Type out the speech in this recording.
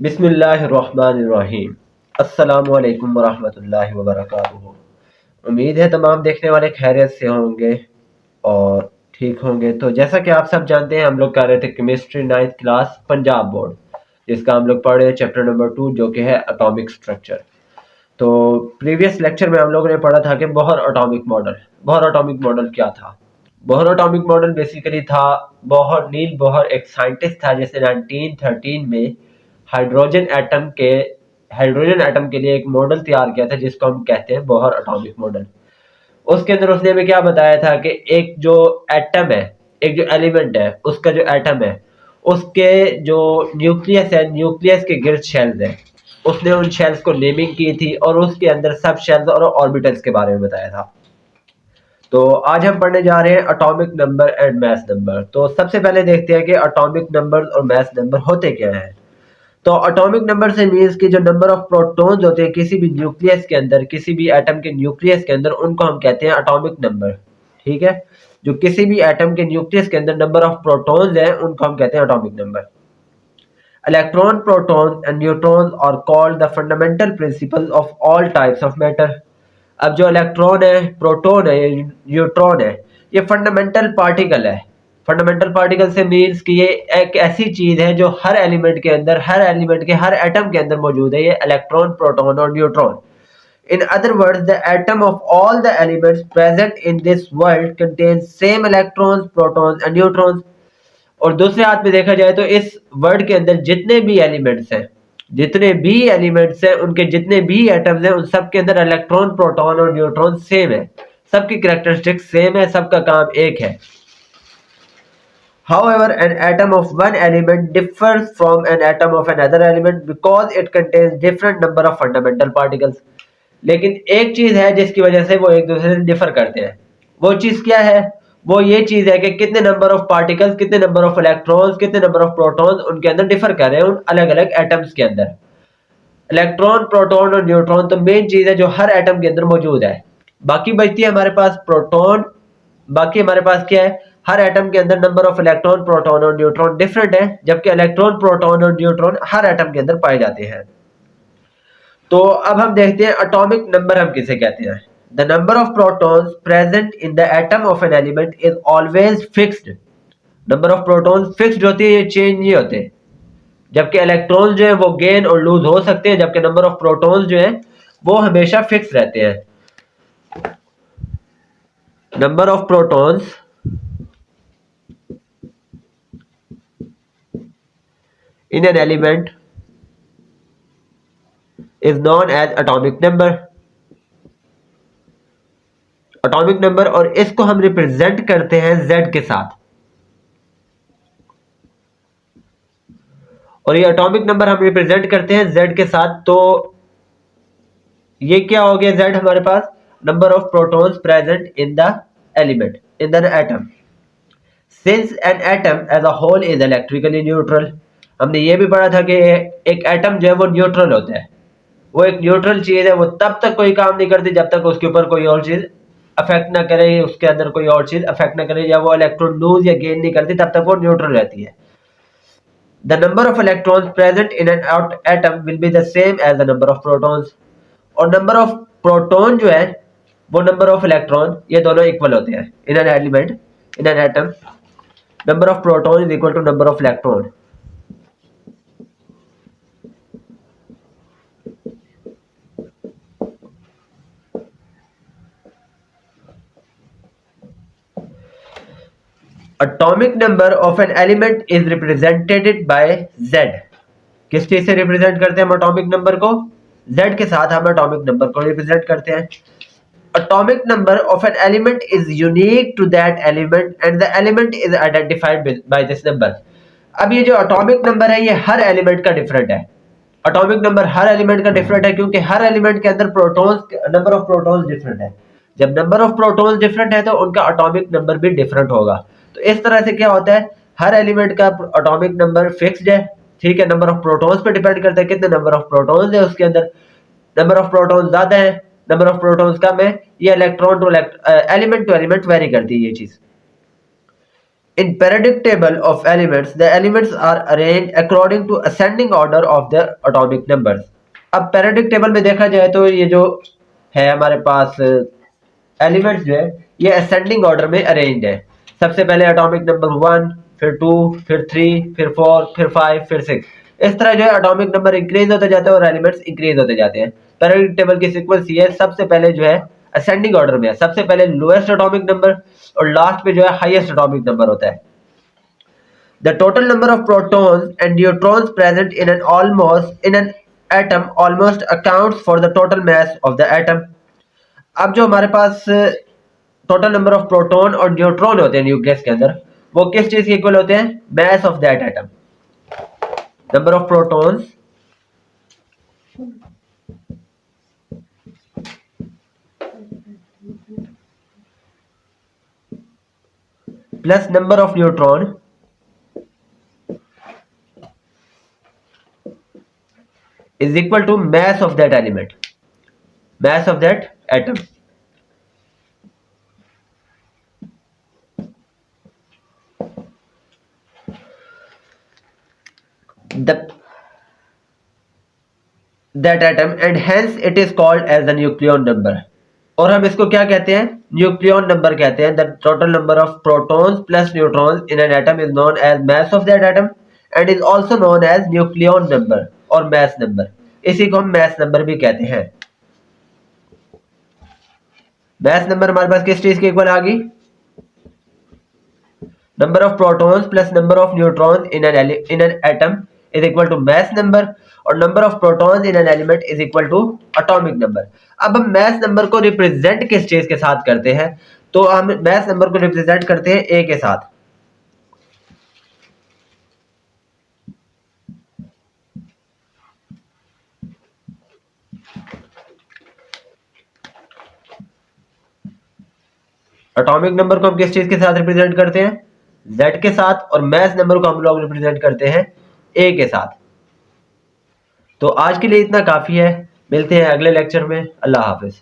बिस्मिल्लाहिर्रहमानिर्रहीम। अस्सलामु अलैकुम वरहमतुल्लाहि वबरकातुहू। उम्मीद है तमाम देखने वाले खैरियत से होंगे और ठीक होंगे। तो जैसा कि आप सब जानते हैं, हम लोग कर रहे थे chemistry 9th class Punjab board, जिसका हम लोग पढ़ रहे हैं चैप्टर नंबर 2 जो कि है एटॉमिक स्ट्रक्चर। तो प्रीवियस लेक्चर में हम लोगों ने पढ़ा था कि Bohr atomic model. Bohr atomic model क्या था? बोहर एटॉमिक मॉडल बेसिकली था, नील बोहर एक साइंटिस्ट था जिसने 1913 में हाइड्रोजन एटम के हाइड्रोजन एटम के लिए एक मॉडल तैयार किया था जिसको हम कहते हैं बोहर एटॉमिक मॉडल। उसके अंदर उसने हमें क्या बताया था कि एक जो एटम है, एक जो एलिमेंट है, उसका जो एटम है, उसके जो न्यूक्लियस है, न्यूक्लियस के गिर्द शेल्स है। उसने उन शेल्स को नेमिंग की थी और उसके अंदर सब शेल्स और ऑर्बिटल्स के बारे में बताया था। तो आज हम पढ़ने जा रहे हैं atomic number and mass number. तो सबसे पहले देखते हैं कि एटॉमिक नंबर और मास नंबर होते क्या हैं। तो एटॉमिक नंबर से मीन्स कि जो नंबर ऑफ प्रोटॉन्स होते हैं किसी भी न्यूक्लियस के अंदर, किसी भी एटम के न्यूक्लियस के अंदर, उनको हम कहते हैं एटॉमिक नंबर। ठीक है, जो किसी भी एटम के न्यूक्लियस के अंदर नंबर ऑफ प्रोटॉन्स हैं उनको हम कहते हैं atomic number. Electron, proton and neutron are called the fundamental principle of all types of matter. अब जो इलेक्ट्रॉन है, प्रोटॉन है, न्यूट्रॉन है, ये फंडामेंटल पार्टिकल है। फंडामेंटल पार्टिकल से मीन्स कि ये एक ऐसी चीज है जो हर एलिमेंट के अंदर, हर एलिमेंट के हर एटम के अंदर मौजूद है। ये इलेक्ट्रॉन, प्रोटॉन और neutron. In other words, the atom of all the elements present in this world contains same electrons, protons and neutrons. और दूसरे हाथ में देखा जाए तो इस वर्ड के अंदर जितने भी एलिमेंट्स हैं, उनके जितने भी एटम्स हैं, उन सब के अंदर इलेक्ट्रॉन, प्रोटॉन और न्यूट्रॉन सेम है। सबकी कैरेक्टरिस्टिक्स सेम है, सबका काम एक है। However, an atom of one element differs from an atom of another element because it contains different number of fundamental particles. लेकिन एक चीज है जिसकी वजह से वो एक दूसरे से डिफर करते हैं। वो चीज क्या है? वो ये चीज है कि कितने नंबर ऑफ पार्टिकल्स, कितने नंबर ऑफ इलेक्ट्रॉन्स, कितने नंबर ऑफ प्रोटॉन्स उनके अंदर डिफर कर रहे हैं, उन अलग अलग एटम्स के अंदर। इलेक्ट्रॉन, प्रोटॉन और न्यूट्रॉन तो मेन चीज है जो हर एटम के अंदर मौजूद है। बाकी बचती है हमारे पास प्रोटॉन। बाकी हमारे पास क्या है? हर एटम के अंदर नंबर ऑफ इलेक्ट्रॉन, प्रोटॉन और न्यूट्रॉन डिफरेंट है, जबकि इलेक्ट्रॉन, प्रोटॉन और न्यूट्रॉन हर एटम के अंदर पाए जाते हैं। तो अब हम देखते हैं एटॉमिक नंबर हम किसे कहते हैं। The number of protons present in the atom of an element is always fixed. Number of protons fixed होती है, ये चेंज नहीं होते। जबकि इलेक्ट्रॉन जो है वो गेन और लूज हो सकते हैं, जबकि नंबर ऑफ प्रोटॉन्स जो है वो हमेशा फिक्स रहते हैं। Number of protons in an element is known as atomic number। Atomic number, और इसको हम रिप्रेजेंट करते हैं Z के साथ। और ये एटॉमिक नंबर हम रिप्रेजेंट करते हैं Z के साथ। तो ये क्या हो गया? Z हमारे पास number of protons present in the element, in the atom. Since an atom as a whole is electrically neutral, हमने ये भी पढ़ा था कि एक एटम जो है वो न्यूट्रल होता है। वो एक न्यूट्रल चीज है, वो तब तक कोई काम नहीं करती जब तक उसके ऊपर कोई और चीज अफेक्ट ना करे, उसके अंदर कोई और चीज अफेक्ट ना करे, या वो इलेक्ट्रॉन लूज या गेन नहीं करती, तब तक वो न्यूट्रल रहती है। The number of electrons present in an atom will be the same as the number of protons. और नंबर ऑफ प्रोटॉन जो है वो नंबर ऑफ इलेक्ट्रॉन, ये दोनों इक्वल होते हैं in an element, in an atom. Number of proton is equal to number of electron. Atomic number of an element is represented by Z। किस चीज से रिप्रेजेंट करते हैं हम एटॉमिक नंबर को? Z के साथ हम एटॉमिक नंबर को रिप्रेजेंट करते हैं। Atomic number of an element is unique to that element and the element is identified by this number. अब ये जो एटॉमिक नंबर है ये हर एलिमेंट का डिफरेंट है। एटॉमिक नंबर हर एलिमेंट का डिफरेंट है क्योंकि हर एलिमेंट के अंदर protons, number of protons different है। जब नंबर ऑफ प्रोटॉन्स डिफरेंट है तो उनका एटॉमिक नंबर भी डिफरेंट होगा। तो इस तरह से क्या होता है, हर एलिमेंट का एटॉमिक नंबर फिक्स्ड है। ठीक है, नंबर ऑफ प्रोटॉन्स पे डिपेंड करता है कितने नंबर ऑफ प्रोटॉन्स है उसके अंदर। नंबर ऑफ प्रोटॉन्स ज्यादा है, नंबर ऑफ प्रोटॉन्स कम है, ये इलेक्ट्रॉन टू एलिमेंट वेरी करती है ये चीज। In periodic table of elements, the elements are arranged according to ascending order of their atomic numbers. अब periodic table में देखा जाए तो ये जो है हमारे पास एलिमेंट्स जो है ये ascending order में arranged है। सबसे पहले atomic number 1, फिर 2, फिर 3, फिर 4, फिर 5, फिर 6। इस तरह जो है atomic number इंक्रीज होते जाते हैं और एलिमेंट्स इंक्रीज होते जाते हैं। periodic table की सीक्वेंस ये सबसे पहले जो है असेंडिंग ऑर्डर में है, सबसे पहले लोएस्ट एटॉमिक नंबर और लास्ट पे जो है हाईएस्ट एटॉमिक नंबर होता है। The total number of protons and neutrons present in an atom almost accounts for the total mass of the atom. अब जो हमारे पास टोटल नंबर ऑफ प्रोटॉन और न्यूट्रॉन होते हैं न्यूक्लियस के अंदर, वो किस चीज के इक्वल होते हैं? मास of that atom. Number of protons plus number of neutron is equal to mass of that element, mass of that atom. That atom, and hence it is called as the nucleon number. और हम इसको क्या कहते हैं? Nucleon number कहते हैं। The total number of protons plus neutrons in an atom is known as mass of that atom and is also known as nucleon number और mass number. इसी को हम मास नंबर भी कहते हैं। मास नंबर हमारे पास किस चीज के इक्वल आ गई? Number of protons plus number of neutrons in an atom is equal to mass number और number of protons in an element is equal to atomic number. अब हम मास नंबर को रिप्रेजेंट किस चीज के साथ करते हैं? तो हम मास नंबर को रिप्रेजेंट करते हैं ए के साथ। एटॉमिक नंबर को हम किस चीज के साथ रिप्रेजेंट करते हैं? Z के साथ। और मास नंबर को हम लोग रिप्रेजेंट करते हैं A के साथ। तो आज के लिए इतना काफी है। मिलते हैं अगले लेक्चर में। अल्लाह हाफिज।